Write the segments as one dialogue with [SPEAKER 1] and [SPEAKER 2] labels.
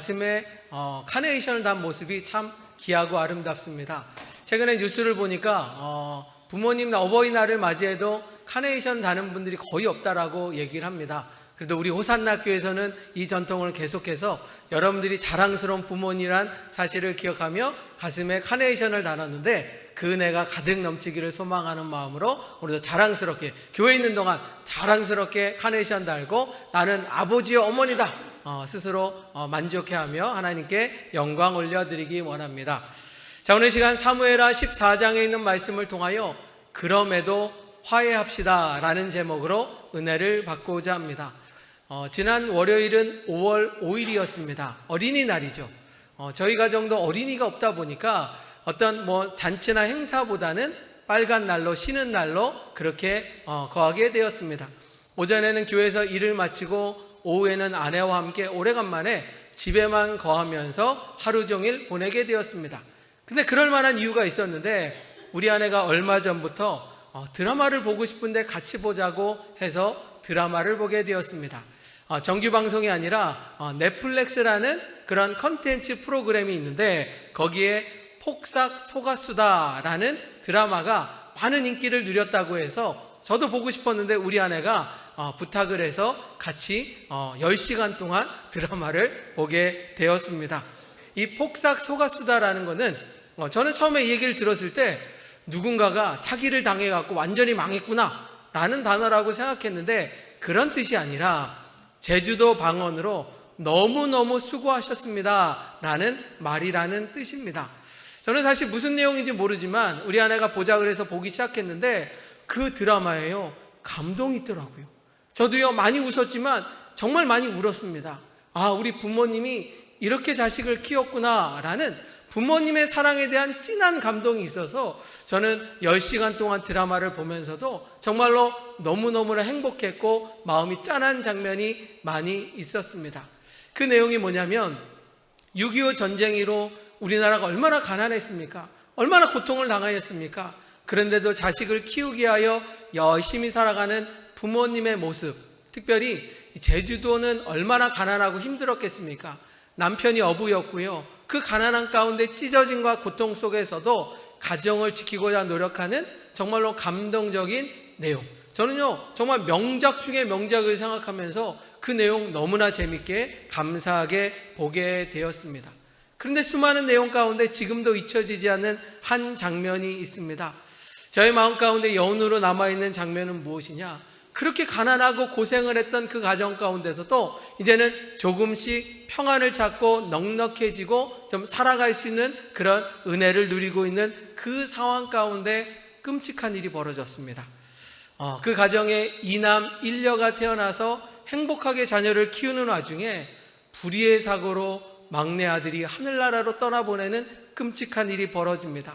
[SPEAKER 1] 가슴에 카네이션을 단 모습이 참 귀하고 아름답습니다. 최근에 뉴스를 보니까 부모님 어버이날을 맞이해도 카네이션 다는 분들이 거의 없다라고 얘기를 합니다. 그래도 우리 호산나 교회에서는 이 전통을 계속해서 여러분들이 자랑스러운 부모님이란 사실을 기억하며 가슴에 카네이션을 달았는데 그 은혜가 가득 넘치기를 소망하는 마음으로 우리도 자랑스럽게 교회에 있는 동안 자랑스럽게 카네이션 달고 나는 아버지와 어머니다 스스로 만족해하며 하나님께 영광 올려드리기 원합니다. 자, 오늘 시간 사무엘하 14장에 있는 말씀을 통하여 그럼에도 화해합시다 라는 제목으로 은혜를 받고자 합니다. 지난 월요일은 5월 5일이었습니다. 어린이날이죠. 저희 가정도 어린이가 없다 보니까 어떤 잔치나 행사보다는 빨간 날로 쉬는 날로 그렇게 거하게 되었습니다. 오전에는 교회에서 일을 마치고 오후에는 아내와 함께 오래간만에 집에만 거하면서 하루 종일 보내게 되었습니다. 근데 그럴 만한 이유가 있었는데 우리 아내가 얼마 전부터 드라마를 보고 싶은데 같이 보자고 해서 드라마를 보게 되었습니다. 정규 방송이 아니라 넷플릭스라는 그런 컨텐츠 프로그램이 있는데 거기에 폭삭 속았수다라는 드라마가 많은 인기를 누렸다고 해서 저도 보고 싶었는데 우리 아내가 부탁을 해서 같이 10시간 동안 드라마를 보게 되었습니다. 이 폭삭 속았수다라는 거는 저는 처음에 이 얘기를 들었을 때 누군가가 사기를 당해갖고 완전히 망했구나 라는 단어라고 생각했는데 그런 뜻이 아니라 제주도 방언으로 너무너무 수고하셨습니다 라는 말이라는 뜻입니다. 저는 사실 무슨 내용인지 모르지만 우리 아내가 보자 그래서 보기 시작했는데 그 드라마에요 감동이 있더라고요. 저도요 많이 웃었지만 정말 많이 울었습니다. 우리 부모님이 이렇게 자식을 키웠구나 라는 부모님의 사랑에 대한 진한 감동이 있어서 저는 10시간 동안 드라마를 보면서도 정말로 너무너무나 행복했고 마음이 짠한 장면이 많이 있었습니다. 그 내용이 뭐냐면 6.25 전쟁으로 우리나라가 얼마나 가난했습니까? 얼마나 고통을 당하였습니까? 그런데도 자식을 키우기 위하여 열심히 살아가는 부모님의 모습, 특별히 제주도는 얼마나 가난하고 힘들었겠습니까? 남편이 어부였고요. 그 가난한 가운데 찢어짐과 고통 속에서도 가정을 지키고자 노력하는 정말로 감동적인 내용. 저는요 정말 명작 중에 명작을 생각하면서 그 내용 너무나 재밌게 감사하게 보게 되었습니다. 그런데 수많은 내용 가운데 지금도 잊혀지지 않는 한 장면이 있습니다. 저의 마음 가운데 여운으로 남아있는 장면은 무엇이냐? 그렇게 가난하고 고생을 했던 그 가정 가운데서도 이제는 조금씩 평안을 찾고 넉넉해지고 좀 살아갈 수 있는 그런 은혜를 누리고 있는 그 상황 가운데 끔찍한 일이 벌어졌습니다. 그 가정에 이남 일녀가 태어나서 행복하게 자녀를 키우는 와중에 불의의 사고로 막내 아들이 하늘나라로 떠나보내는 끔찍한 일이 벌어집니다.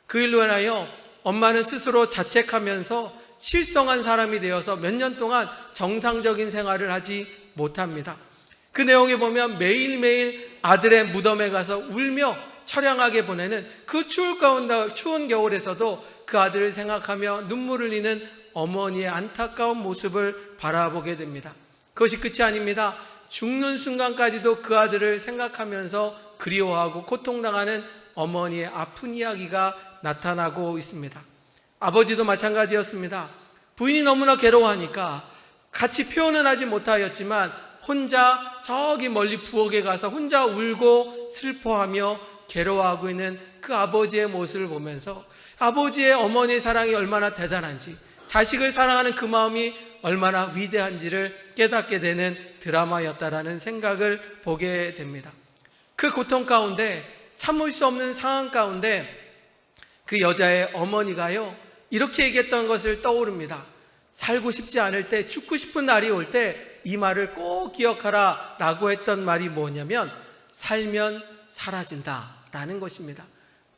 [SPEAKER 1] 그 일로 인하여 엄마는 스스로 자책하면서 실성한 사람이 되어서 몇 년 동안 정상적인 생활을 하지 못합니다. 그 내용에 보면 매일매일 아들의 무덤에 가서 울며 처량하게 보내는 그 추운 겨울에서도 그 아들을 생각하며 눈물을 흘리는 어머니의 안타까운 모습을 바라보게 됩니다. 그것이 끝이 아닙니다. 죽는 순간까지도 그 아들을 생각하면서 그리워하고 고통당하는 어머니의 아픈 이야기가 나타나고 있습니다. 아버지도 마찬가지였습니다. 부인이 너무나 괴로워하니까 같이 표현은 하지 못하였지만 혼자 저기 멀리 부엌에 가서 혼자 울고 슬퍼하며 괴로워하고 있는 그 아버지의 모습을 보면서 아버지의 어머니의 사랑이 얼마나 대단한지 자식을 사랑하는 그 마음이 얼마나 위대한지를 깨닫게 되는 드라마였다라는 생각을 보게 됩니다. 그 고통 가운데 참을 수 없는 상황 가운데 그 여자의 어머니가요 이렇게 얘기했던 것을 떠오릅니다. 살고 싶지 않을 때 죽고 싶은 날이 올 때 이 말을 꼭 기억하라 라고 했던 말이 뭐냐면 살면 사라진다 라는 것입니다.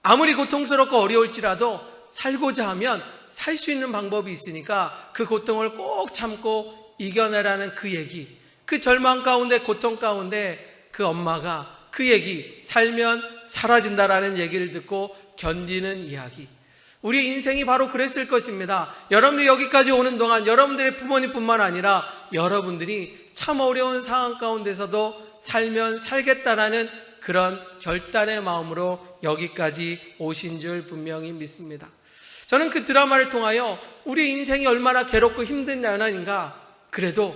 [SPEAKER 1] 아무리 고통스럽고 어려울지라도 살고자 하면 살 수 있는 방법이 있으니까 그 고통을 꼭 참고 이겨내라는 그 얘기, 그 절망 가운데 고통 가운데 그 엄마가 그 얘기 살면 사라진다라는 얘기를 듣고 견디는 이야기. 우리 인생이 바로 그랬을 것입니다. 여러분들이 여기까지 오는 동안 여러분들의 부모님뿐만 아니라 여러분들이 참 어려운 상황 가운데서도 살면 살겠다라는 그런 결단의 마음으로 여기까지 오신 줄 분명히 믿습니다. 저는 그 드라마를 통하여 우리 인생이 얼마나 괴롭고 힘든 나날인가, 그래도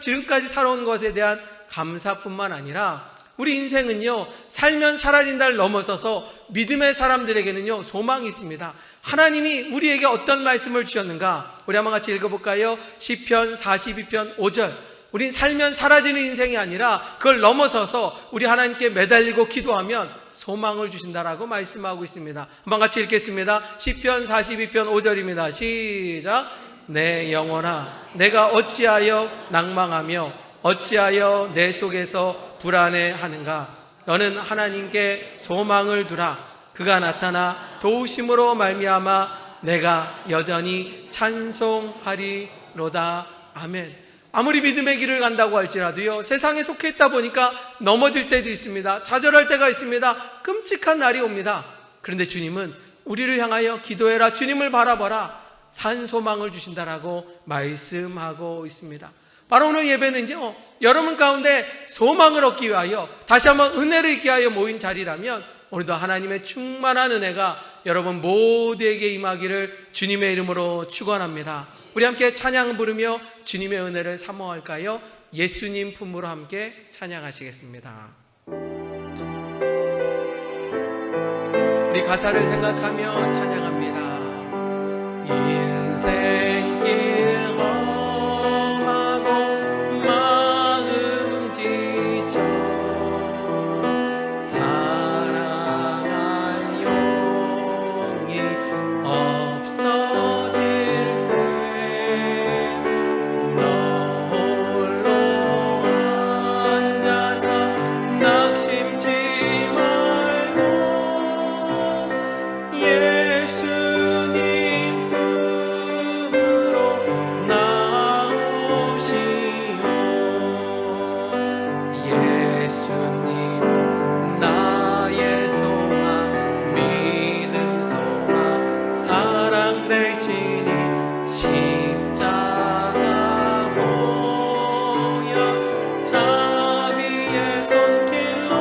[SPEAKER 1] 지금까지 살아온 것에 대한 감사뿐만 아니라 우리 인생은요, 살면 사라진다를 넘어서서 믿음의 사람들에게는요, 소망이 있습니다. 하나님이 우리에게 어떤 말씀을 주셨는가? 우리 한번 같이 읽어볼까요? 시편 42편 5절. 우린 살면 사라지는 인생이 아니라 그걸 넘어서서 우리 하나님께 매달리고 기도하면 소망을 주신다라고 말씀하고 있습니다. 한번 같이 읽겠습니다. 시편 42편 5절입니다. 시작. 내 영혼아, 내가 어찌하여 낭망하며 어찌하여 내 속에서 불안해하는가? 너는 하나님께 소망을 두라. 그가 나타나 도우심으로 말미암아 내가 여전히 찬송하리로다. 아멘. 아무리 믿음의 길을 간다고 할지라도요, 세상에 속해 있다 보니까 넘어질 때도 있습니다. 좌절할 때가 있습니다. 끔찍한 날이 옵니다. 그런데 주님은 우리를 향하여 기도해라, 주님을 바라봐라, 산 소망을 주신다라고 말씀하고 있습니다. 바로 오늘 예배는요, 여러분 가운데 소망을 얻기 위하여, 다시 한번 은혜를 얻기 위하여 모인 자리라면 오늘도 하나님의 충만한 은혜가 여러분 모두에게 임하기를 주님의 이름으로 축원합니다. 우리 함께 찬양 부르며 주님의 은혜를 사모할까요? 예수님 품으로 함께 찬양하시겠습니다. 우리 가사를 생각하며 찬양합니다. 인생길 험하고 마음 지쳐 살아갈 용이 없어질 때 너 홀로 앉아서 낙심치 말고 예수님 품으로 나오시오. 예수님은 나의 소망, 믿음 소망, 사랑 되시니 십자가 모여 자비의 손길로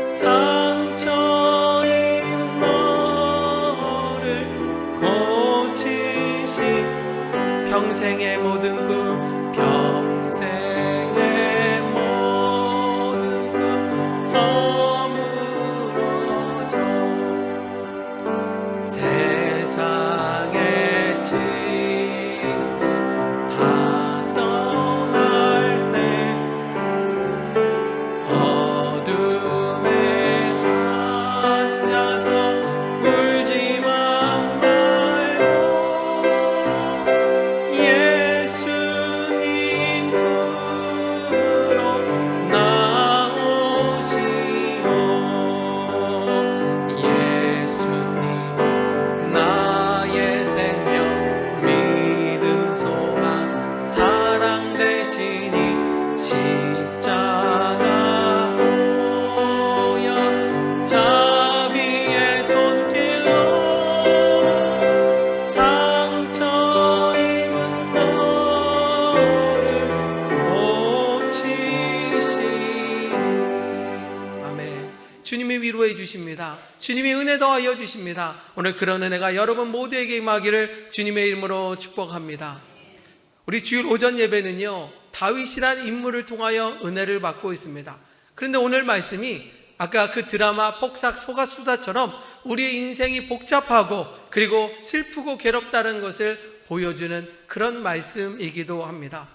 [SPEAKER 1] 상처 입은 너를 고치시. 평생의 모든 꿈, 평생의 모든 꿈 허물어져 세상의 친구 다 떠날 때 어둠에 앉아서 울지만 말고 예수님 품으로 나오시오. 예수님은 나의 생명, 믿음 소망, 사랑 되시니 십자가 모여 자비의 손길로 상처 입은 너를 고치시니. 아멘. 주님이 위로해 주십니다. 주님이 은혜 더하여 주십니다. 오늘 그런 은혜가 여러분 모두에게 임하기를 주님의 이름으로 축복합니다. 우리 주일 오전 예배는요, 다윗이란 인물을 통하여 은혜를 받고 있습니다. 그런데 오늘 말씀이 아까 그 드라마 폭삭 소가수다처럼 우리의 인생이 복잡하고 그리고 슬프고 괴롭다는 것을 보여주는 그런 말씀이기도 합니다.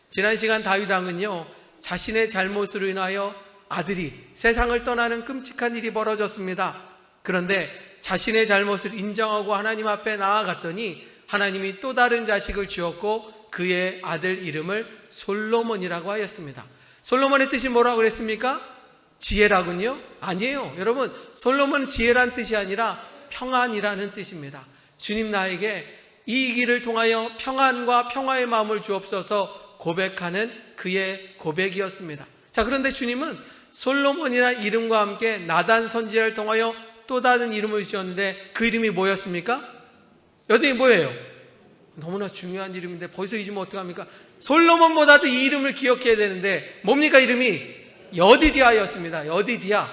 [SPEAKER 1] 지난 시간 다윗 왕은요, 자신의 잘못으로 인하여 아들이 세상을 떠나는 끔찍한 일이 벌어졌습니다. 그런데 자신의 잘못을 인정하고 하나님 앞에 나아갔더니 하나님이 또 다른 자식을 주었고 그의 아들 이름을 솔로몬이라고 하였습니다. 솔로몬의 뜻이 뭐라고 그랬습니까? 지혜라군요? 아니에요. 여러분, 솔로몬은 지혜란 뜻이 아니라 평안이라는 뜻입니다. 주님 나에게 이 길을 통하여 평안과 평화의 마음을 주옵소서 고백하는 그의 고백이었습니다. 자, 그런데 주님은 솔로몬이라는 이름과 함께 나단 선지자를 통하여 또 다른 이름을 주셨는데 그 이름이 뭐였습니까? 여러분이 뭐예요? 너무나 중요한 이름인데 벌써 잊으면 어떡합니까? 솔로몬보다도 이 이름을 기억해야 되는데 뭡니까? 이름이 여디디아였습니다. 여디디아.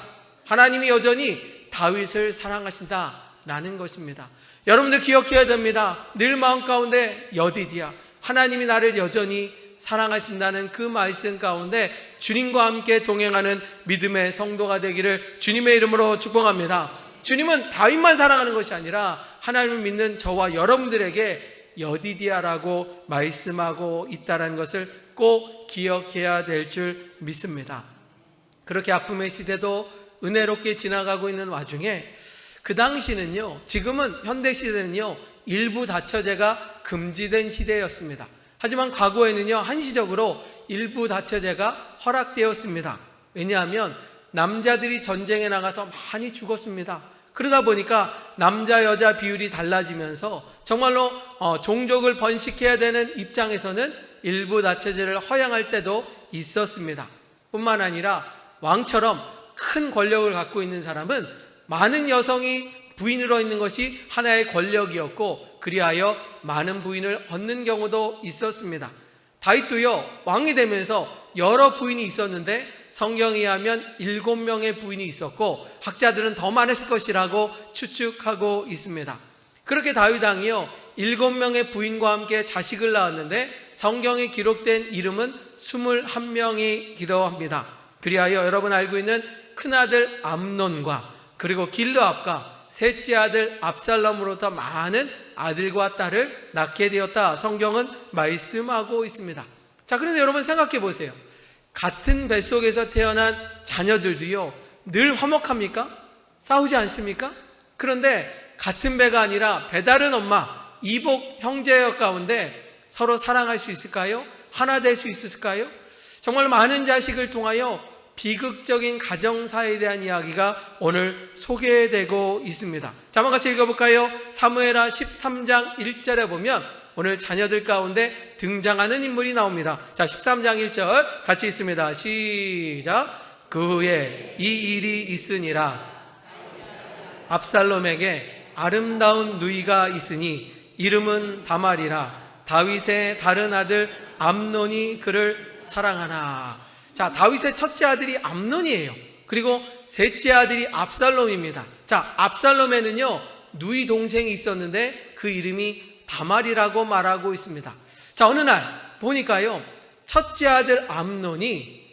[SPEAKER 1] 하나님이 여전히 다윗을 사랑하신다라는 것입니다. 여러분들 기억해야 됩니다. 늘 마음 가운데 여디디아, 하나님이 나를 여전히 사랑하신다는 그 말씀 가운데 주님과 함께 동행하는 믿음의 성도가 되기를 주님의 이름으로 축복합니다. 주님은 다윗만 사랑하는 것이 아니라 하나님을 믿는 저와 여러분들에게 여디디아라고 말씀하고 있다는 것을 꼭 기억해야 될 줄 믿습니다. 그렇게 아픔의 시대도 은혜롭게 지나가고 있는 와중에 그 당시는요, 지금은 현대 시대는요, 일부 다처제가 금지된 시대였습니다. 하지만 과거에는요, 한시적으로 일부 다처제가 허락되었습니다. 왜냐하면 남자들이 전쟁에 나가서 많이 죽었습니다. 그러다 보니까 남자 여자 비율이 달라지면서 정말로 종족을 번식해야 되는 입장에서는 일부 다처제를 허용할 때도 있었습니다. 뿐만 아니라 왕처럼 큰 권력을 갖고 있는 사람은 많은 여성이 부인으로 있는 것이 하나의 권력이었고 그리하여 많은 부인을 얻는 경우도 있었습니다. 다윗도요, 왕이 되면서 여러 부인이 있었는데 성경에 의하면 7명의 부인이 있었고 학자들은 더 많았을 것이라고 추측하고 있습니다. 그렇게 다윗 왕이요 7명의 부인과 함께 자식을 낳았는데 성경에 기록된 이름은 21명이기도 합니다. 그리하여 여러분 알고 있는 큰아들 암논과 그리고 길르압과 셋째 아들 압살롬으로부터 많은 아들과 딸을 낳게 되었다, 성경은 말씀하고 있습니다. 자, 그런데 여러분 생각해 보세요. 같은 뱃속에서 태어난 자녀들도요 늘 화목합니까? 싸우지 않습니까? 그런데 같은 배가 아니라 배다른 엄마, 이복 형제여 가운데 서로 사랑할 수 있을까요? 하나 될 수 있을까요? 정말 많은 자식을 통하여 비극적인 가정사에 대한 이야기가 오늘 소개되고 있습니다. 자, 한번 같이 읽어볼까요? 사무엘하 13장 1절에 보면 오늘 자녀들 가운데 등장하는 인물이 나옵니다. 자, 13장 1절 같이 읽습니다. 시작. 그 후에 이 일이 있으니라. 압살롬에게 아름다운 누이가 있으니 이름은 다말이라. 다윗의 다른 아들 암논이 그를 사랑하나. 자, 다윗의 첫째 아들이 암논이에요. 그리고 셋째 아들이 압살롬입니다. 자, 압살롬에는요 누이 동생이 있었는데 그 이름이 다말이라고 말하고 있습니다. 자, 어느 날 보니까요 첫째 아들 암논이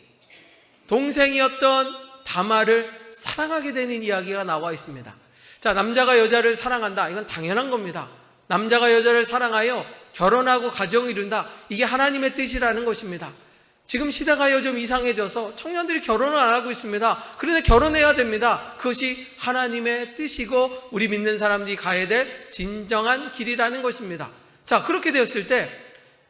[SPEAKER 1] 동생이었던 다말을 사랑하게 되는 이야기가 나와 있습니다. 자, 남자가 여자를 사랑한다, 이건 당연한 겁니다. 남자가 여자를 사랑하여 결혼하고 가정을 이룬다, 이게 하나님의 뜻이라는 것입니다. 지금 시대가 요즘 이상해져서 청년들이 결혼을 안 하고 있습니다. 그런데 결혼해야 됩니다. 그것이 하나님의 뜻이고 우리 믿는 사람들이 가야 될 진정한 길이라는 것입니다. 자, 그렇게 되었을 때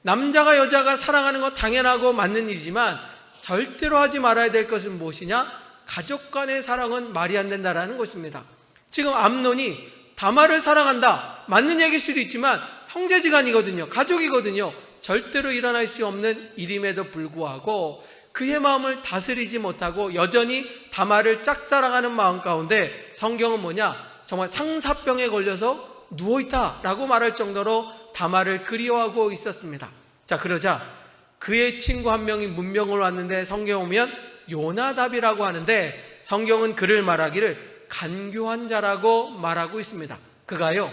[SPEAKER 1] 남자가 여자가 사랑하는 건 당연하고 맞는 일이지만 절대로 하지 말아야 될 것은 무엇이냐? 가족 간의 사랑은 말이 안 된다라는 것입니다. 지금 암논이 다말을 사랑한다, 맞는 얘기일 수도 있지만 형제지간이거든요. 가족이거든요. 절대로 일어날 수 없는 일임에도 불구하고 그의 마음을 다스리지 못하고 여전히 다말을 짝사랑하는 마음 가운데 성경은 뭐냐? 정말 상사병에 걸려서 누워있다라고 말할 정도로 다말을 그리워하고 있었습니다. 자, 그러자 그의 친구 한 명이 문병을 왔는데 성경에 보면 요나답이라고 하는데 성경은 그를 말하기를 간교한 자라고 말하고 있습니다. 그가요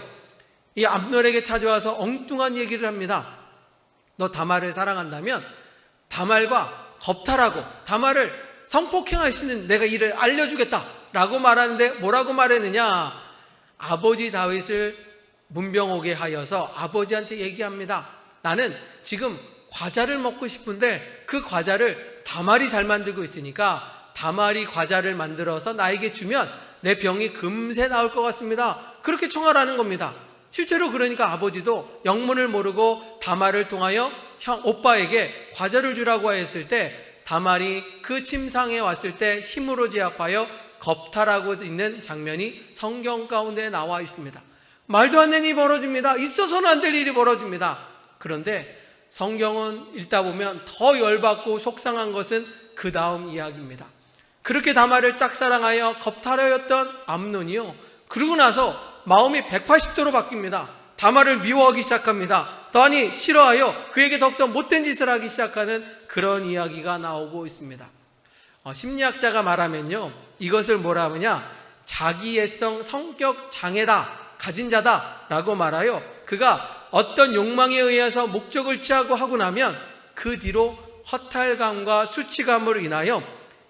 [SPEAKER 1] 이 암논에게 찾아와서 엉뚱한 얘기를 합니다. 너 다말을 사랑한다면 다말과 겁탈하고 다말을 성폭행할 수 있는 내가 이를 알려주겠다 라고 말하는데 뭐라고 말했느냐? 아버지 다윗을 문병 오게 하여서 아버지한테 얘기합니다. 나는 지금 과자를 먹고 싶은데 그 과자를 다말이 잘 만들고 있으니까 다말이 과자를 만들어서 나에게 주면 내 병이 금세 나을 것 같습니다. 그렇게 청하라는 겁니다. 실제로 그러니까 아버지도 영문을 모르고 다말을 통하여 오빠에게 과자를 주라고 했을 때 다말이 그 침상에 왔을 때 힘으로 제압하여 겁탈하고 있는 장면이 성경 가운데 나와 있습니다. 말도 안 되는 일이 벌어집니다. 있어서는 안 될 일이 벌어집니다. 그런데 성경은 읽다 보면 더 열받고 속상한 것은 그 다음 이야기입니다. 그렇게 다말을 짝사랑하여 겁탈하였던 암논이요, 그러고 나서 마음이 180도로 바뀝니다. 다말을 미워하기 시작합니다. 더하니 싫어하여 그에게 더욱더 못된 짓을 하기 시작하는 그런 이야기가 나오고 있습니다. 심리학자가 말하면요, 이것을 뭐라 하느냐, 자기애성 성격 장애다, 가진 자다 라고 말하여 그가 어떤 욕망에 의해서 목적을 취하고 하고 나면 그 뒤로 허탈감과 수치감으로 인하여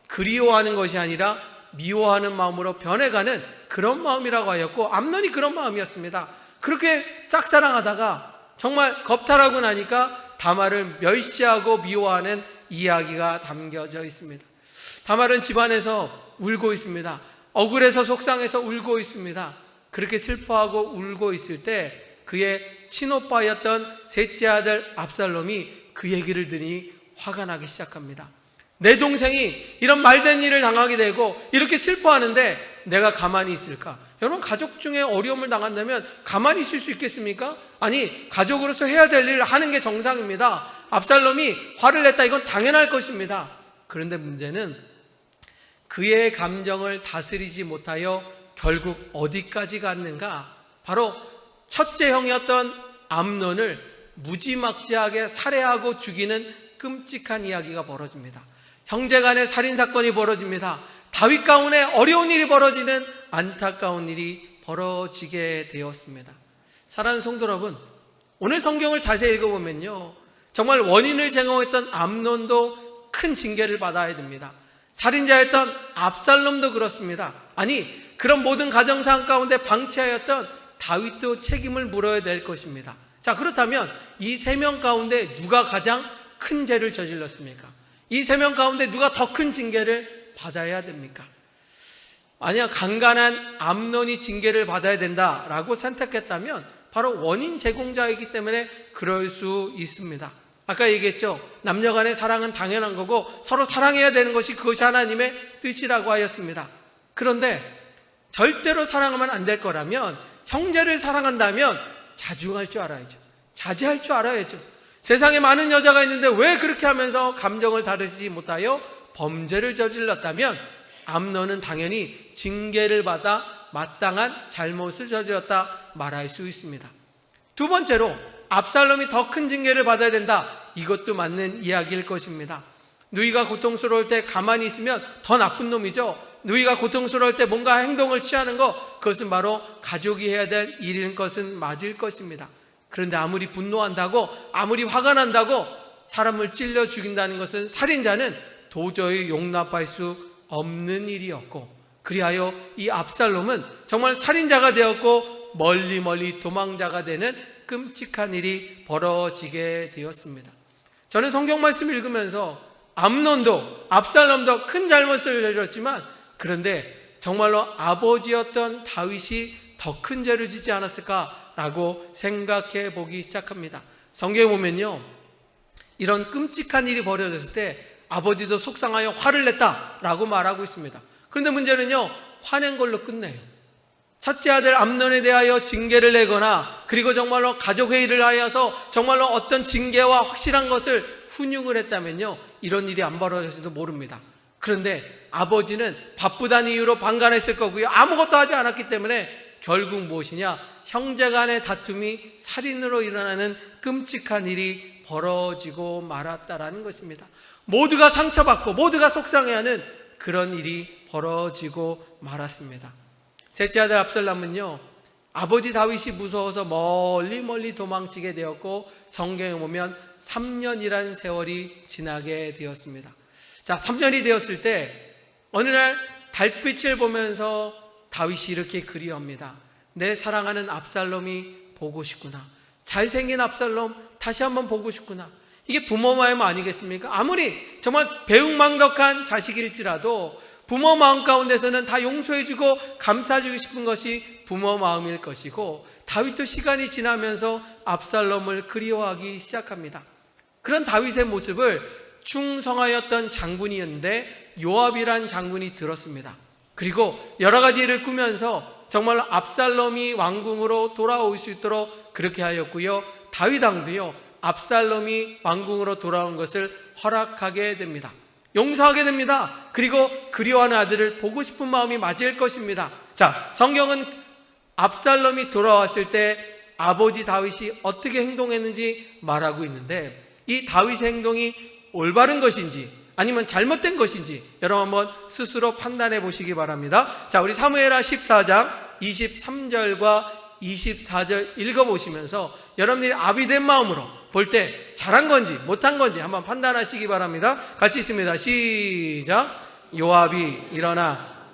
[SPEAKER 1] 그리워하는 것이 아니라 미워하는 마음으로 변해가는 그런 마음이라고 하였고, 암논이 그런 마음이었습니다. 그렇게 짝사랑하다가 정말 겁탈하고 나니까 다말을 멸시하고 미워하는 이야기가 담겨져 있습니다. 다말은 집안에서 울고 있습니다. 억울해서 속상해서 울고 있습니다. 그렇게 슬퍼하고 울고 있을 때 그의 친오빠였던 셋째 아들 압살롬이 그 얘기를 들으니 화가 나기 시작합니다. 내 동생이 이런 말된 일을 당하게 되고 이렇게 슬퍼하는데 내가 가만히 있을까? 여러분, 가족 중에 어려움을 당한다면 가만히 있을 수 있겠습니까? 아니, 가족으로서 해야 될 일을 하는 게 정상입니다. 압살롬이 화를 냈다, 이건 당연할 것입니다. 그런데 문제는 그의 감정을 다스리지 못하여 결국 어디까지 갔는가? 바로 첫째 형이었던 암논을 무지막지하게 살해하고 죽이는 끔찍한 이야기가 벌어집니다. 형제간의 살인사건이 벌어집니다. 다윗 가운데 어려운 일이 벌어지는 안타까운 일이 벌어지게 되었습니다. 사랑하는 성도 여러분, 오늘 성경을 자세히 읽어보면요, 정말 원인을 제공했던 암논도 큰 징계를 받아야 됩니다. 살인자였던 압살롬도 그렇습니다. 아니, 그런 모든 가정상 가운데 방치하였던 다윗도 책임을 물어야 될 것입니다. 자, 그렇다면 이 세 명 가운데 누가 가장 큰 죄를 저질렀습니까? 이 세 명 가운데 누가 더 큰 징계를 받아야 됩니까? 만약 강간한 암논이 징계를 받아야 된다라고 선택했다면 바로 원인 제공자이기 때문에 그럴 수 있습니다. 아까 얘기했죠. 남녀간의 사랑은 당연한 거고 서로 사랑해야 되는 것이 그것이 하나님의 뜻이라고 하였습니다. 그런데 절대로 사랑하면 안 될 거라면, 형제를 사랑한다면 자중할 줄 알아야죠. 자제할 줄 알아야죠. 세상에 많은 여자가 있는데 왜 그렇게 하면서 감정을 다루지 못하여 범죄를 저질렀다면 암논은 당연히 징계를 받아 마땅한 잘못을 저질렀다 말할 수 있습니다. 두 번째로 압살롬이 더 큰 징계를 받아야 된다, 이것도 맞는 이야기일 것입니다. 누이가 고통스러울 때 가만히 있으면 더 나쁜 놈이죠. 누이가 고통스러울 때 뭔가 행동을 취하는 것, 그것은 바로 가족이 해야 될 일인 것은 맞을 것입니다. 그런데 아무리 분노한다고, 아무리 화가 난다고 사람을 찔러 죽인다는 것은 살인자는 도저히 용납할 수 없는 일이었고, 그리하여 이 압살롬은 정말 살인자가 되었고 멀리 도망자가 되는 끔찍한 일이 벌어지게 되었습니다. 저는 성경 말씀을 읽으면서 암논도 압살롬도 큰 잘못을 저질렀지만, 그런데 정말로 아버지였던 다윗이 더 큰 죄를 지지 않았을까라고 생각해 보기 시작합니다. 성경에 보면요, 이런 끔찍한 일이 벌어졌을 때 아버지도 속상하여 화를 냈다라고 말하고 있습니다. 그런데 문제는요, 화낸 걸로 끝내요. 첫째 아들 암논에 대하여 징계를 내거나, 그리고 정말로 가족회의를 하여서 정말로 어떤 징계와 확실한 것을 훈육을 했다면요, 이런 일이 안 벌어졌을지도 모릅니다. 그런데 아버지는 바쁘다는 이유로 방관했을 거고요, 아무것도 하지 않았기 때문에 결국 무엇이냐, 형제간의 다툼이 살인으로 일어나는 끔찍한 일이 벌어지고 말았다라는 것입니다. 모두가 상처받고 모두가 속상해하는 그런 일이 벌어지고 말았습니다. 셋째 아들 압살롬은요, 아버지 다윗이 무서워서 멀리 도망치게 되었고, 성경에 보면 3년이라는 세월이 지나게 되었습니다. 자, 3년이 되었을 때 어느 날 달빛을 보면서 다윗이 이렇게 그리워합니다. 내 사랑하는 압살롬이 보고 싶구나. 잘생긴 압살롬 다시 한번 보고 싶구나. 이게 부모 마음 아니겠습니까? 아무리 정말 배웅망덕한 자식일지라도 부모 마음 가운데서는 다 용서해주고 감싸주고 싶은 것이 부모 마음일 것이고, 다윗도 시간이 지나면서 압살롬을 그리워하기 시작합니다. 그런 다윗의 모습을 충성하였던 장군이었는데 요압이란 장군이 들었습니다. 그리고 여러 가지 일을 꾸면서 정말 압살롬이 왕궁으로 돌아올 수 있도록 그렇게 하였고요, 다윗 왕도요, 압살롬이 왕궁으로 돌아온 것을 허락하게 됩니다. 용서하게 됩니다. 그리고 그리워하는 아들을 보고 싶은 마음이 맞을 것입니다. 자, 성경은 압살롬이 돌아왔을 때 아버지 다윗이 어떻게 행동했는지 말하고 있는데, 이 다윗의 행동이 올바른 것인지 아니면 잘못된 것인지 여러분 한번 스스로 판단해 보시기 바랍니다. 자, 우리 사무엘하 14장 23절과 24절 읽어보시면서 여러분들이 아비된 마음으로 볼 때 잘한 건지 못한 건지 한번 판단하시기 바랍니다. 같이 있습니다. 시작. 요압이 일어나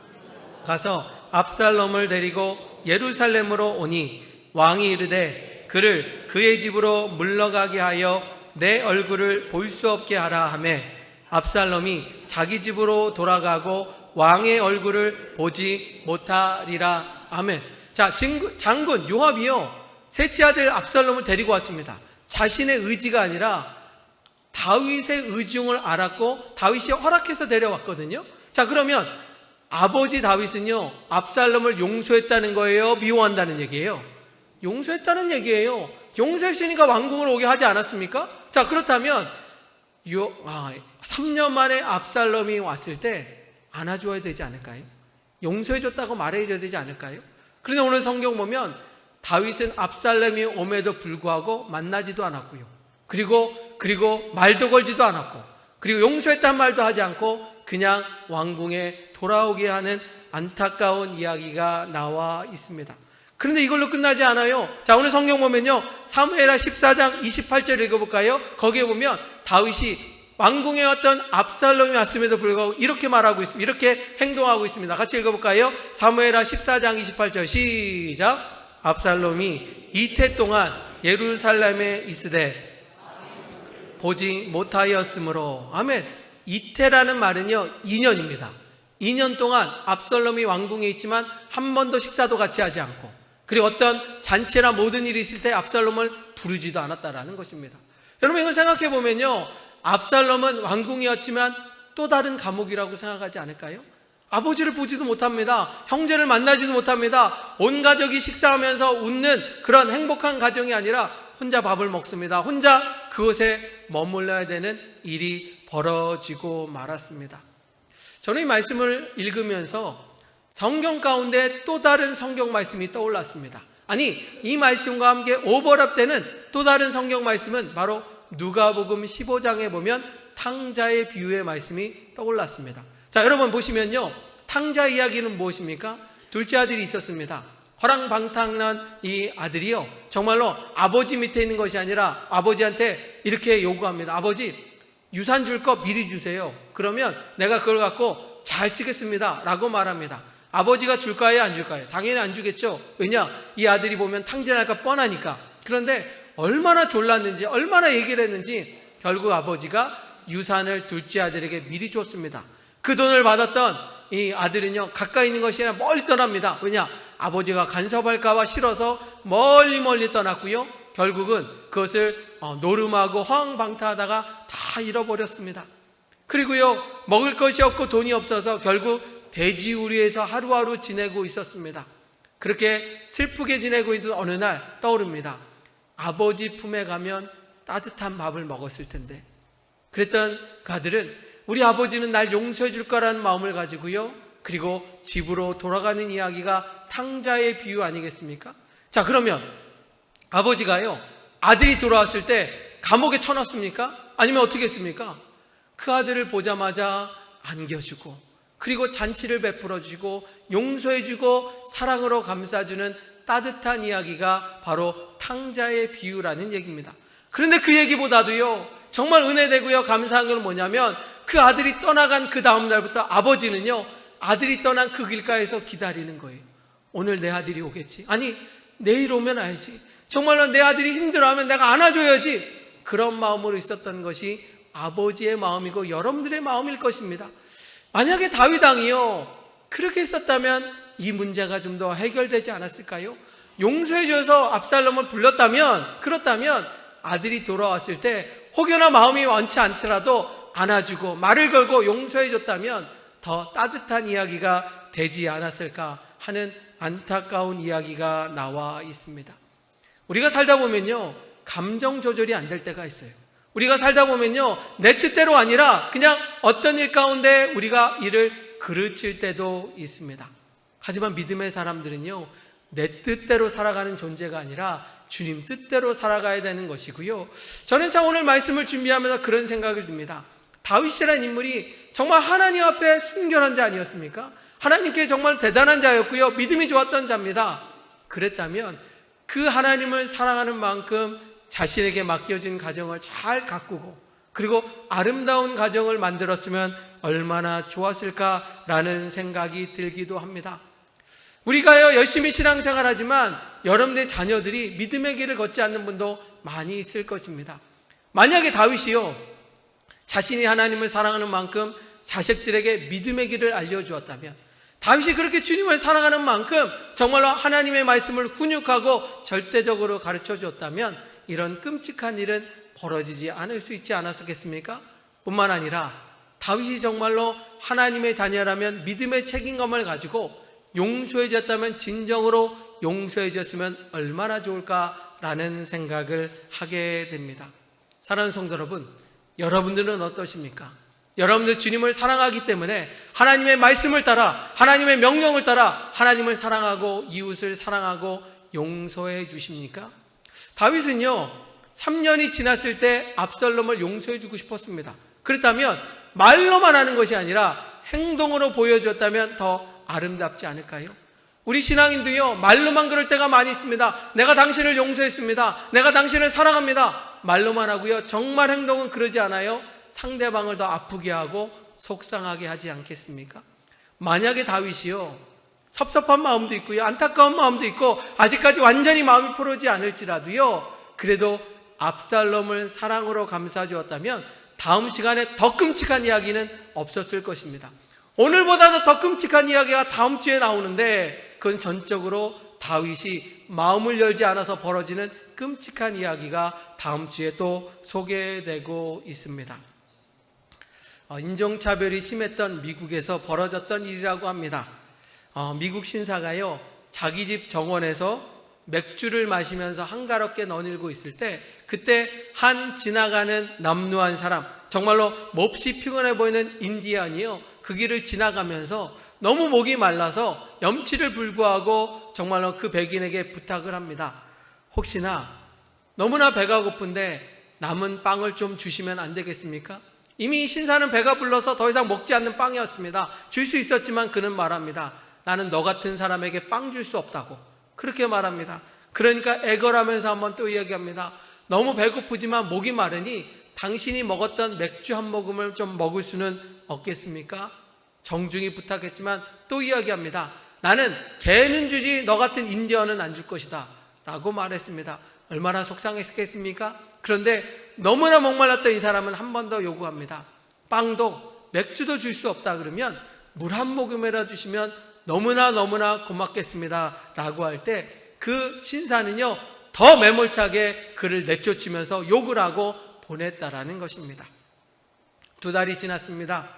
[SPEAKER 1] 가서 압살롬을 데리고 예루살렘으로 오니 왕이 이르되 그를 그의 집으로 물러가게 하여 내 얼굴을 볼 수 없게 하라 하매 압살롬이 자기 집으로 돌아가고 왕의 얼굴을 보지 못하리라. 아멘. 자, 장군 요압이요, 셋째 아들 압살롬을 데리고 왔습니다. 자신의 의지가 아니라 다윗의 의중을 알았고 다윗이 허락해서 데려왔거든요. 자, 그러면 아버지 다윗은요, 압살롬을 용서했다는 거예요? 미워한다는 얘기예요? 용서했다는 얘기예요. 용서했으니까 왕궁으로 오게 하지 않았습니까? 자, 그렇다면 3년 만에 압살롬이 왔을 때 안아줘야 되지 않을까요? 용서해줬다고 말해줘야 되지 않을까요? 그런데 오늘 성경 보면 다윗은 압살롬이 옴에도 불구하고 만나지도 않았고요, 그리고 말도 걸지도 않았고, 그리고 용서했다는 말도 하지 않고 그냥 왕궁에 돌아오게 하는 안타까운 이야기가 나와 있습니다. 그런데 이걸로 끝나지 않아요. 자, 오늘 성경 보면요, 사무엘하 14장 28절 읽어볼까요? 거기에 보면 다윗이 왕궁에 왔던 압살롬이 왔음에도 불구하고 이렇게 말하고 있습니다. 이렇게 행동하고 있습니다. 같이 읽어볼까요? 사무엘하 14장 28절 시작. 압살롬이 이태 동안 예루살렘에 있으되 보지 못하였으므로. 아멘. 이태라는 말은요, 2년입니다. 2년 동안 압살롬이 왕궁에 있지만 한 번도 식사도 같이 하지 않고, 그리고 어떤 잔치나 모든 일이 있을 때 압살롬을 부르지도 않았다라는 것입니다. 여러분, 이걸 생각해 보면요, 압살롬은 왕궁이었지만 또 다른 감옥이라고 생각하지 않을까요? 아버지를 보지도 못합니다. 형제를 만나지도 못합니다. 온 가족이 식사하면서 웃는 그런 행복한 가정이 아니라 혼자 밥을 먹습니다. 혼자 그곳에 머물러야 되는 일이 벌어지고 말았습니다. 저는 이 말씀을 읽으면서 성경 가운데 또 다른 성경 말씀이 떠올랐습니다. 아니, 이 말씀과 함께 오버랩되는 또 다른 성경 말씀은 바로 누가복음 15장에 보면 탕자의 비유의 말씀이 떠올랐습니다. 자, 여러분 보시면요, 탕자 이야기는 무엇입니까? 둘째 아들이 있었습니다. 허랑방탕한 이 아들이요, 정말로 아버지 밑에 있는 것이 아니라 아버지한테 이렇게 요구합니다. 아버지, 유산 줄 거 미리 주세요. 그러면 내가 그걸 갖고 잘 쓰겠습니다 라고 말합니다. 아버지가 줄까요, 안 줄까요? 당연히 안 주겠죠. 왜냐? 이 아들이 보면 탕진할까 뻔하니까. 그런데 얼마나 졸랐는지, 얼마나 얘기를 했는지 결국 아버지가 유산을 둘째 아들에게 미리 줬습니다. 그 돈을 받았던 이 아들은요, 가까이 있는 것이 아니라 멀리 떠납니다. 왜냐? 아버지가 간섭할까 봐 싫어서 멀리 떠났고요, 결국은 그것을 노름하고 허황방탕하다가 다 잃어버렸습니다. 그리고요, 먹을 것이 없고 돈이 없어서 결국 돼지우리에서 하루하루 지내고 있었습니다. 그렇게 슬프게 지내고 있는 어느 날 떠오릅니다. 아버지 품에 가면 따뜻한 밥을 먹었을 텐데. 그랬던 그 아들은 우리 아버지는 날 용서해 줄 거라는 마음을 가지고요, 그리고 집으로 돌아가는 이야기가 탕자의 비유 아니겠습니까? 자, 그러면 아버지가요, 아들이 돌아왔을 때 감옥에 쳐넣습니까? 아니면 어떻게 했습니까? 그 아들을 보자마자 안겨주고, 그리고 잔치를 베풀어 주고 용서해 주고 사랑으로 감싸주는 따뜻한 이야기가 바로 탕자의 비유라는 얘기입니다. 그런데 그 얘기보다도요, 정말 은혜되고요 감사한 건 뭐냐면, 그 아들이 떠나간 그 다음 날부터 아버지는요, 아들이 떠난 그 길가에서 기다리는 거예요. 오늘 내 아들이 오겠지, 아니 내일 오면 와야지, 정말로 내 아들이 힘들어하면 내가 안아줘야지, 그런 마음으로 있었던 것이 아버지의 마음이고 여러분들의 마음일 것입니다. 만약에 다윗 왕이요 그렇게 했었다면 이 문제가 좀 더 해결되지 않았을까요? 용서해줘서 압살롬을 불렀다면, 그렇다면 아들이 돌아왔을 때 혹여나 마음이 원치 않더라도 안아주고 말을 걸고 용서해줬다면 더 따뜻한 이야기가 되지 않았을까 하는 안타까운 이야기가 나와 있습니다. 우리가 살다 보면요, 감정 조절이 안 될 때가 있어요. 우리가 살다 보면요, 내 뜻대로 아니라 그냥 어떤 일 가운데 우리가 일을 그르칠 때도 있습니다. 하지만 믿음의 사람들은요, 내 뜻대로 살아가는 존재가 아니라 주님 뜻대로 살아가야 되는 것이고요. 저는 참 오늘 말씀을 준비하면서 그런 생각을 듭니다. 다윗이라는 인물이 정말 하나님 앞에 순결한 자 아니었습니까? 하나님께 정말 대단한 자였고요. 믿음이 좋았던 자입니다. 그랬다면 그 하나님을 사랑하는 만큼 자신에게 맡겨진 가정을 잘 가꾸고 그리고 아름다운 가정을 만들었으면 얼마나 좋았을까라는 생각이 들기도 합니다. 우리가요 열심히 신앙생활하지만 여러분의 자녀들이 믿음의 길을 걷지 않는 분도 많이 있을 것입니다. 만약에 다윗이요 자신이 하나님을 사랑하는 만큼 자식들에게 믿음의 길을 알려주었다면, 다윗이 그렇게 주님을 사랑하는 만큼 정말로 하나님의 말씀을 훈육하고 절대적으로 가르쳐 주었다면 이런 끔찍한 일은 벌어지지 않을 수 있지 않았겠습니까? 뿐만 아니라 다윗이 정말로 하나님의 자녀라면 믿음의 책임감을 가지고 용서해 줬다면 진정으로 용서해 줬으면 얼마나 좋을까라는 생각을 하게 됩니다. 사랑하는 성도 여러분, 여러분들은 어떠십니까? 여러분들 주님을 사랑하기 때문에 하나님의 말씀을 따라 하나님의 명령을 따라 하나님을 사랑하고 이웃을 사랑하고 용서해 주십니까? 다윗은요 3년이 지났을 때 압살롬을 용서해 주고 싶었습니다. 그렇다면 말로만 하는 것이 아니라 행동으로 보여줬다면 더 아름답지 않을까요? 우리 신앙인도요 말로만 그럴 때가 많이 있습니다. 내가 당신을 용서했습니다. 내가 당신을 사랑합니다. 말로만 하고요 정말 행동은 그러지 않아요. 상대방을 더 아프게 하고 속상하게 하지 않겠습니까? 만약에 다윗이요 섭섭한 마음도 있고요 안타까운 마음도 있고 아직까지 완전히 마음이 풀어지지 않을지라도요 그래도 압살롬을 사랑으로 감싸주었다면 다음 시간에 더 끔찍한 이야기는 없었을 것입니다. 오늘보다도 더 끔찍한 이야기가 다음 주에 나오는데 그건 전적으로 다윗이 마음을 열지 않아서 벌어지는 끔찍한 이야기가 다음 주에 또 소개되고 있습니다. 인종차별이 심했던 미국에서 벌어졌던 일이라고 합니다. 미국 신사가요 자기 집 정원에서 맥주를 마시면서 한가롭게 너늘고 있을 때 그때 한 지나가는 남루한 사람, 정말로 몹시 피곤해 보이는 인디언이요 그 길을 지나가면서 너무 목이 말라서 염치를 불구하고 정말로 그 백인에게 부탁을 합니다. 혹시나 너무나 배가 고픈데 남은 빵을 좀 주시면 안 되겠습니까? 이미 신사는 배가 불러서 더 이상 먹지 않는 빵이었습니다. 줄 수 있었지만 그는 말합니다. 나는 너 같은 사람에게 빵 줄 수 없다고 그렇게 말합니다. 그러니까 애걸하면서 한번 또 이야기합니다. 너무 배고프지만 목이 마르니 당신이 먹었던 맥주 한 모금을 좀 먹을 수는 없겠습니까? 정중히 부탁했지만 또 이야기합니다. 나는 개는 주지 너 같은 인디언은 안 줄 것이다 라고 말했습니다. 얼마나 속상했겠습니까? 그런데 너무나 목말랐던 이 사람은 한 번 더 요구합니다. 빵도 맥주도 줄 수 없다 그러면 물 한 모금이라 주시면 너무나 고맙겠습니다 라고 할 때 그 신사는요 더 매몰차게 그를 내쫓으면서 욕을 하고 보냈다라는 것입니다. 2달이 지났습니다.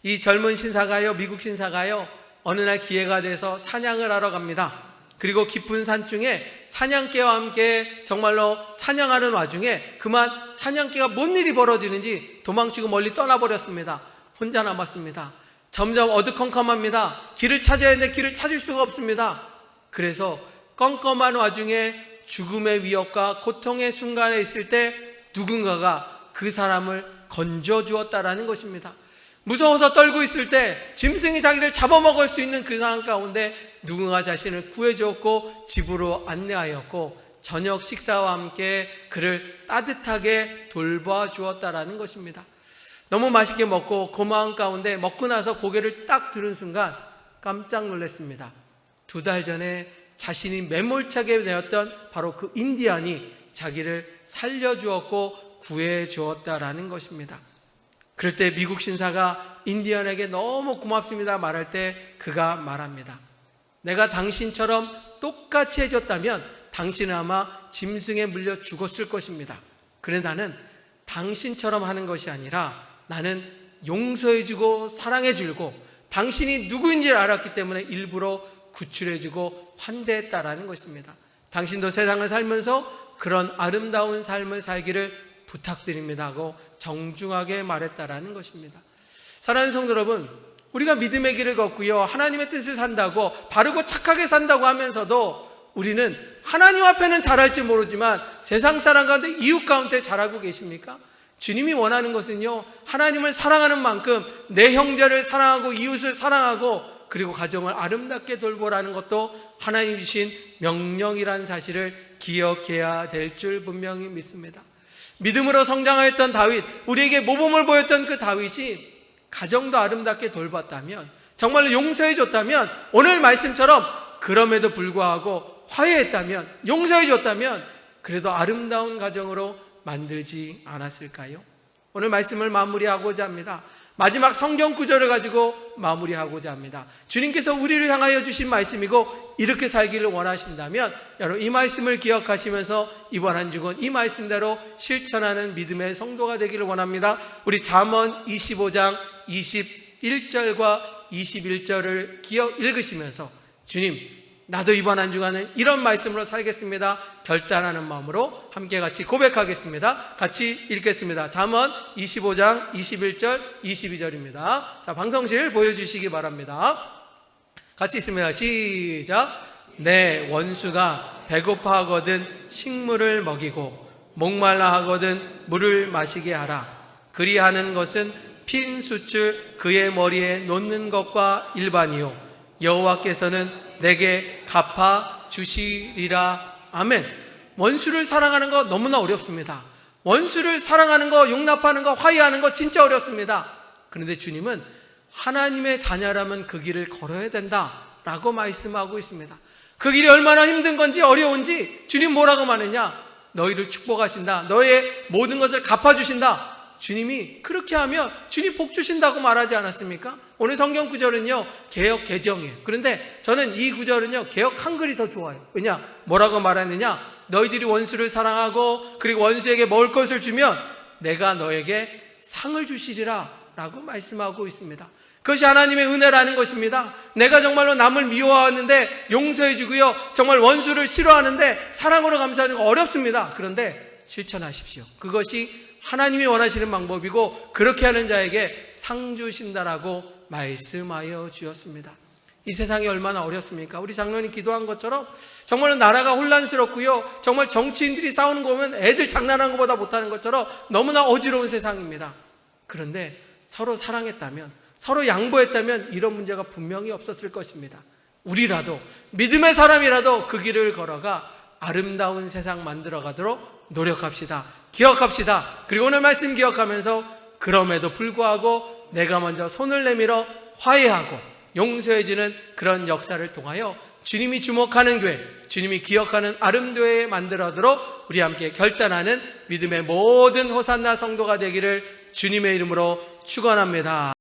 [SPEAKER 1] 이 젊은 신사가요 미국 신사가요 어느 날 기회가 돼서 사냥을 하러 갑니다. 그리고 깊은 산중에 사냥개와 함께 정말로 사냥하는 와중에 그만 사냥개가 뭔 일이 벌어지는지 도망치고 멀리 떠나버렸습니다. 혼자 남았습니다. 점점 어두컴컴합니다. 길을 찾아야 하는데 길을 찾을 수가 없습니다. 그래서 껌껌한 와중에 죽음의 위협과 고통의 순간에 있을 때 누군가가 그 사람을 건져주었다라는 것입니다. 무서워서 떨고 있을 때 짐승이 자기를 잡아먹을 수 있는 그 상황 가운데 누군가 자신을 구해주었고 집으로 안내하였고 저녁 식사와 함께 그를 따뜻하게 돌봐주었다라는 것입니다. 너무 맛있게 먹고 고마운 가운데 먹고 나서 고개를 딱 들은 순간 깜짝 놀랐습니다. 2달 전에 자신이 매몰차게 되었던 바로 그 인디언이 자기를 살려주었고 구해주었다라는 것입니다. 그럴 때 미국 신사가 인디언에게 너무 고맙습니다 말할 때 그가 말합니다. 내가 당신처럼 똑같이 해줬다면 당신은 아마 짐승에 물려 죽었을 것입니다. 그래 나는 당신처럼 하는 것이 아니라 나는 용서해주고 사랑해주고 당신이 누구인지를 알았기 때문에 일부러 구출해주고 환대했다라는 것입니다. 당신도 세상을 살면서 그런 아름다운 삶을 살기를 부탁드립니다 하고 정중하게 말했다라는 것입니다. 사랑하는 성도 여러분, 우리가 믿음의 길을 걷고요 하나님의 뜻을 산다고 바르고 착하게 산다고 하면서도 우리는 하나님 앞에는 잘할지 모르지만 세상 사람 가운데, 이웃 가운데 잘하고 계십니까? 주님이 원하는 것은요, 하나님을 사랑하는 만큼 내 형제를 사랑하고 이웃을 사랑하고 그리고 가정을 아름답게 돌보라는 것도 하나님 주신 명령이라는 사실을 기억해야 될 줄 분명히 믿습니다. 믿음으로 성장하였던 다윗, 우리에게 모범을 보였던 그 다윗이 가정도 아름답게 돌봤다면, 정말로 용서해 줬다면, 오늘 말씀처럼 그럼에도 불구하고 화해했다면, 용서해 줬다면 그래도 아름다운 가정으로 만들지 않았을까요? 오늘 말씀을 마무리하고자 합니다. 마지막 성경 구절을 가지고 마무리하고자 합니다. 주님께서 우리를 향하여 주신 말씀이고 이렇게 살기를 원하신다면 여러분 이 말씀을 기억하시면서 이번 한 주간 이 말씀대로 실천하는 믿음의 성도가 되기를 원합니다. 우리 잠언 25장 21절과 21절을 읽으시면서 주님, 나도 이번 한 주간은 이런 말씀으로 살겠습니다, 결단하는 마음으로 함께 같이 고백하겠습니다. 같이 읽겠습니다. 잠언 25장 21절 22절입니다. 자, 방송실 보여주시기 바랍니다. 같이 있습니다. 시작. 내 원수가 배고파하거든 식물을 먹이고 목말라 하거든 물을 마시게 하라. 그리하는 것은 핀 숯을 그의 머리에 놓는 것과 일반이요 여호와께서는 내게 갚아 주시리라. 아멘. 원수를 사랑하는 거 너무나 어렵습니다. 원수를 사랑하는 거, 용납하는 거, 화해하는 거 진짜 어렵습니다. 그런데 주님은 하나님의 자녀라면 그 길을 걸어야 된다라고 말씀하고 있습니다. 그 길이 얼마나 힘든 건지 어려운지 주님 뭐라고 말하느냐? 너희를 축복하신다. 너의 모든 것을 갚아주신다. 주님이 그렇게 하면 주님 복 주신다고 말하지 않았습니까? 오늘 성경 구절은요, 개역 개정이에요. 그런데 저는 이 구절은요, 개역 한글이 더 좋아요. 왜냐? 뭐라고 말하느냐? 너희들이 원수를 사랑하고 그리고 원수에게 먹을 것을 주면 내가 너에게 상을 주시리라 라고 말씀하고 있습니다. 그것이 하나님의 은혜라는 것입니다. 내가 정말로 남을 미워하는데 용서해 주고요, 정말 원수를 싫어하는데 사랑으로 감사하는 거 어렵습니다. 그런데 실천하십시오. 그것이 하나님이 원하시는 방법이고 그렇게 하는 자에게 상 주신다라고 말씀하여 주었습니다. 이 세상이 얼마나 어렵습니까? 우리 장로님 기도한 것처럼 정말로 나라가 혼란스럽고요, 정말 정치인들이 싸우는 거 보면 애들 장난하는 것보다 못하는 것처럼 너무나 어지러운 세상입니다. 그런데 서로 사랑했다면, 서로 양보했다면 이런 문제가 분명히 없었을 것입니다. 우리라도, 믿음의 사람이라도 그 길을 걸어가 아름다운 세상 만들어가도록 노력합시다. 기억합시다. 그리고 오늘 말씀 기억하면서 그럼에도 불구하고 내가 먼저 손을 내밀어 화해하고 용서해주는 그런 역사를 통하여 주님이 주목하는 교회, 주님이 기억하는 아름교회 만들어도록 우리 함께 결단하는 믿음의 모든 호산나 성도가 되기를 주님의 이름으로 축원합니다.